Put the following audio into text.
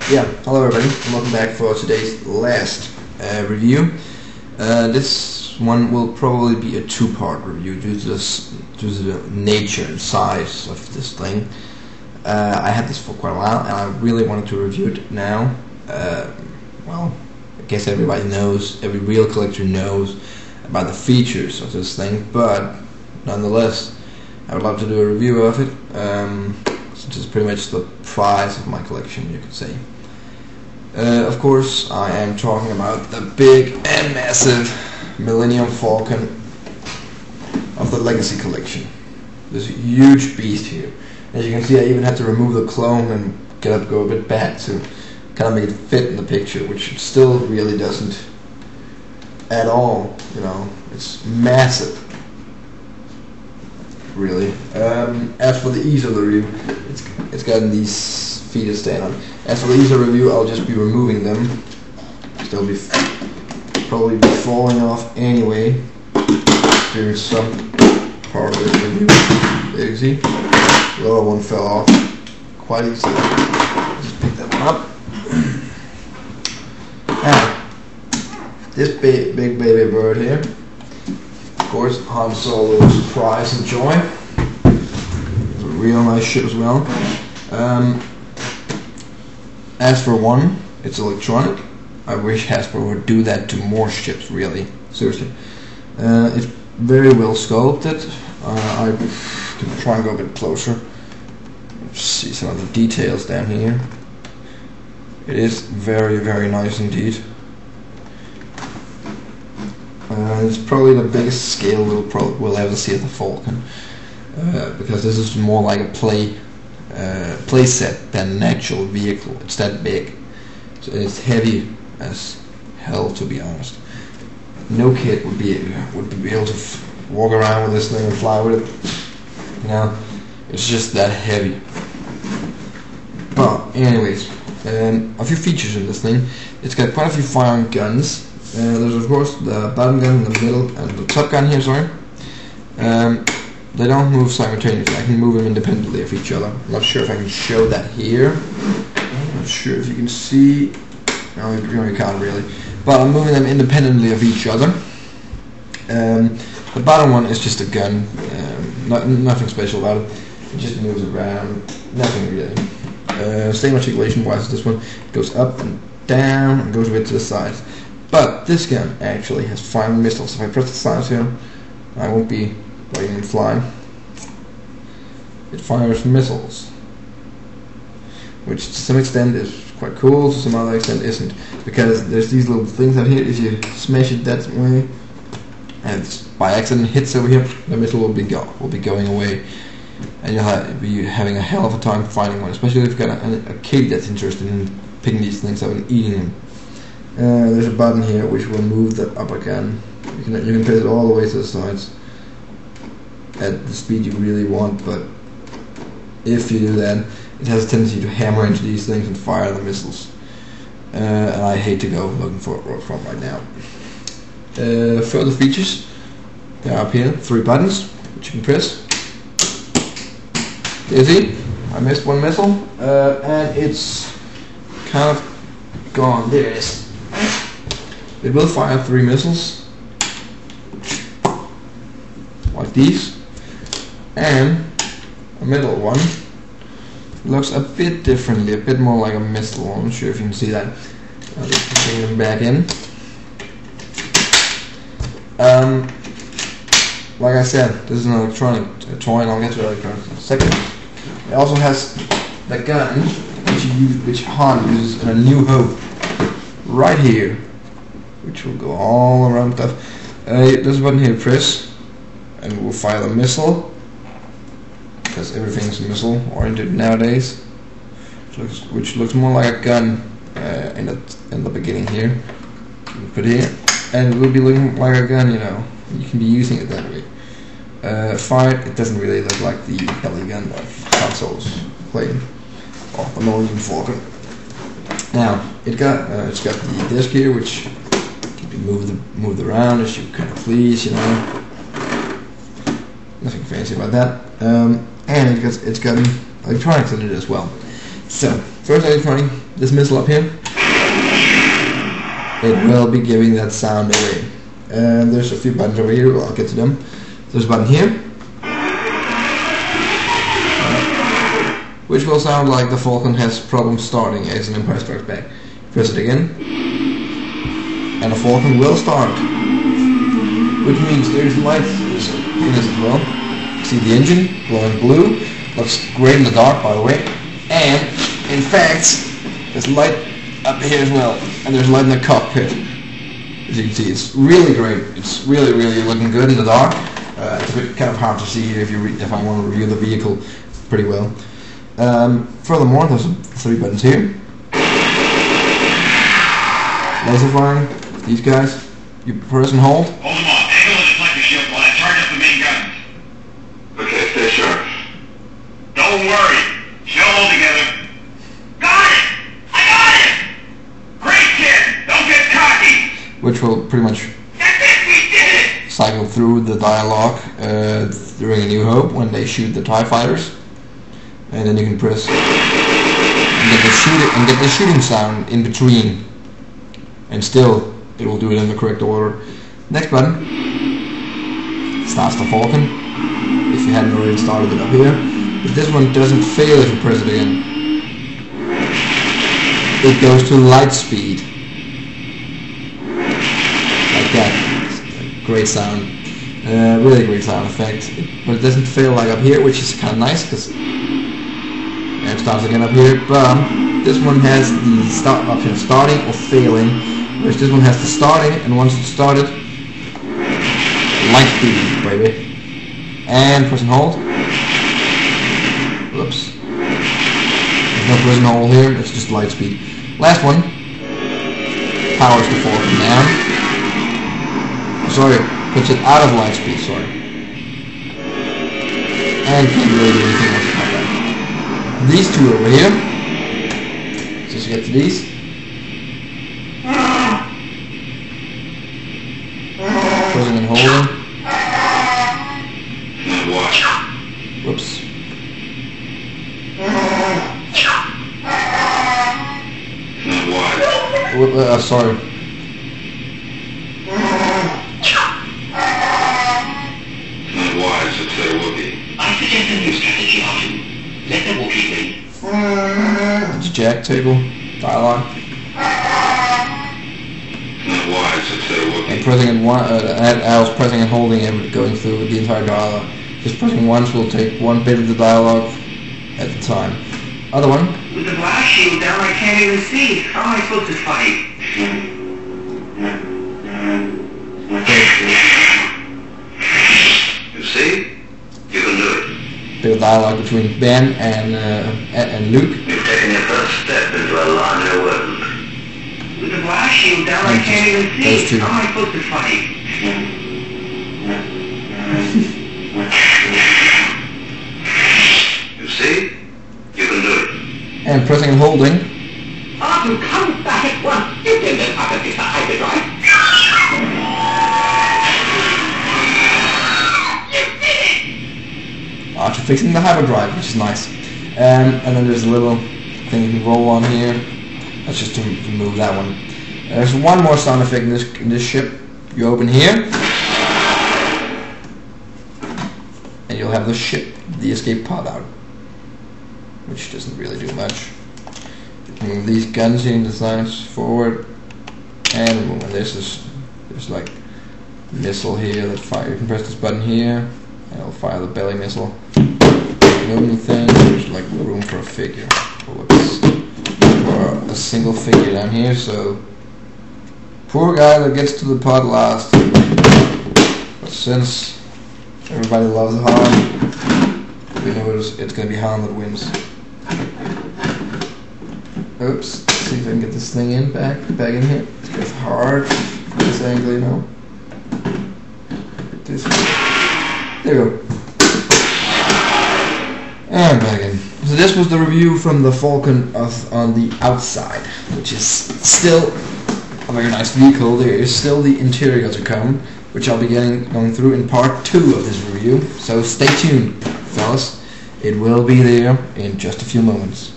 Yeah, hello everybody, and welcome back for today's last review. This one will probably be a two-part review due to the nature and size of this thing. I had this for quite a while, and I really wanted to review it now. Well, I guess everybody knows, every real collector knows about the features of this thing, but nonetheless, I would love to do a review of it, since it's pretty much the prize of my collection, you could say. Of course, I am talking about the big and massive Millennium Falcon of the Legacy Collection. This huge beast here. As you can see, I even had to remove the clone and go a bit back to kind of make it fit in the picture, which it still really doesn't at all. You know, it's massive, really. As for the ease of the review, it's gotten these feet to stand on. As for the ease of review, I'll just be removing them. They'll be probably be falling off anyway during some part of the review. There you see, the other one fell off quite easily. Just pick that one up. Now, this big baby bird here, of course, Han Solo's pride and joy. It's a real nice ship as well. As for one, it's electronic. I wish Hasbro would do that to more ships, really. Seriously. It's very well sculpted. I can try and go a bit closer. See some of the details down here. It is very, very nice indeed. It's probably the biggest scale we'll ever see of the Falcon, because this is more like a play set than an actual vehicle. It's that big, so it's heavy as hell, to be honest. No kid would be able to walk around with this thing and fly with it. You know, it's just that heavy. But anyways, a few features in this thing. It's got quite a few firing guns. There's of course the bottom gun in the middle and the top gun here. Sorry. They don't move simultaneously. I can move them independently of each other. I'm not sure if I can show that here. I'm not sure if you can see. No, you can't really. But I'm moving them independently of each other. The bottom one is just a gun. Nothing special about it. It just moves around. Nothing really. Same articulation wise as this one. It goes up and down and goes a bit to the sides. But this gun actually has firing missiles. If I press the sides here, I won't be letting them fly. It fires missiles, which to some extent is quite cool, to some other extent isn't, because there's these little things out here. If you smash it that way and by accident hits over here, the missile will be going away, and you'll be having a hell of a time finding one, especially if you've got a kid that's interested in picking these things up and eating them. There's a button here which will move the upper gun. You can press it all the way to the sides at the speed you really want, but if you do that, it has a tendency to hammer into these things and fire the missiles. And I hate to go looking for it from right now. Further features, they're up here, 3 buttons which you can press. You see, I missed one missile, and it's kind of gone. There it is. It will fire 3 missiles, like these, and a middle one looks a bit differently, a bit more like a missile. I'm not sure if you can see that. I'll just bring them back in. Like I said, this is an electronic toy, and I'll get to electronics in a second. It also has the gun which Han uses in A New Hope, right here, which will go all around stuff. There's a button here, press, and we'll fire the missile, because everything's missile oriented nowadays, which looks more like a gun in the beginning here. You put it here, and it will be looking like a gun. You know, you can be using it that way. Fired, it doesn't really look like the heli gun that Han Solo's playing, or the Millennium Falcon. Now it's got the disc here, which can be moved around as you kind of please. You know, nothing fancy about that. And it's got electronics in it as well. So first I find this missile up here. It will be giving that sound away. And there's a few buttons over here, well, I'll get to them. There's a button here, which will sound like the Falcon has problems starting as an Empire Strikes Back. Press it again, and the Falcon will start, which means there's lights in this as well. You see the engine glowing blue, looks great in the dark, by the way, and in fact there's light up here as well, and there's light in the cockpit. As you can see, it's really great. It's really looking good in the dark. It's a bit kind of hard to see here if I want to review the vehicle pretty well. Furthermore, there's 3 buttons here. Laser firing, these guys. You press and hold. Hold them off. Angle the deflector shield while I charge up the main guns. Okay, stay sharp. Don't worry. Shield hold together. Got it! I got it! Great, kid! Don't get cocky! Which will pretty much cycle through the dialogue during A New Hope when they shoot the TIE fighters, and then you can press and get the shooting sound in between, and still it will do it in the correct order. Next button starts the Falcon if you hadn't already started it up here, but this one doesn't fail if you press it again. It goes to light speed. That great sound, really great sound effect, but it doesn't fail like up here, which is kind of nice because it starts again up here. But this one has the start option of starting or failing, whereas this one has the starting, and once it's started, light speed, baby, and press and hold. Whoops, there's no press and hold here. It's just light speed. Last one powers the Falcon down. Sorry, puts it out of light speed, sorry. And can't really do anything else about that. These 2 over here. Just get to these. Pressing and holding. Whoops. Sorry. Jack table, dialogue, and pressing and one. I was pressing and holding and going through the entire dialogue. Just pressing once will take one bit of the dialogue at a time. Other one. With the blast shield down, I can't even see. How am I supposed to fight? You see? You can do it. Bit of dialogue between Ben and Luke. You've taken your first step into a larger world. With the blast shield down, I can't even see. How am I supposed to fight? You see? You can do it. And pressing and holding. You come back at once. You didn't know how to fix a hyperdrive. After fixing the hyperdrive, which is nice. And then there's a little thing you can roll on here. That's just to move that one. There's one more sound effect in this ship. You open here, and you'll have the escape pod out, which doesn't really do much. Move these guns here in the sides forward, and remove. And there's like missile here that fire. You can press this button here, and it'll fire the belly missile. No new thing. There's like room for a figure, or a single figure down here. So poor guy that gets to the pod last. But since everybody loves Han, we know it's going to be Han that wins. Oops. See if I can get this thing in back in here. It's kind of hard. This angle, you know. This way. There you go. And back in. So this was the review from the Falcon on the outside, which is still a very nice vehicle. There is still the interior to come, which I'll be going through in part 2 of this review. So stay tuned, fellas. It will be there in just a few moments.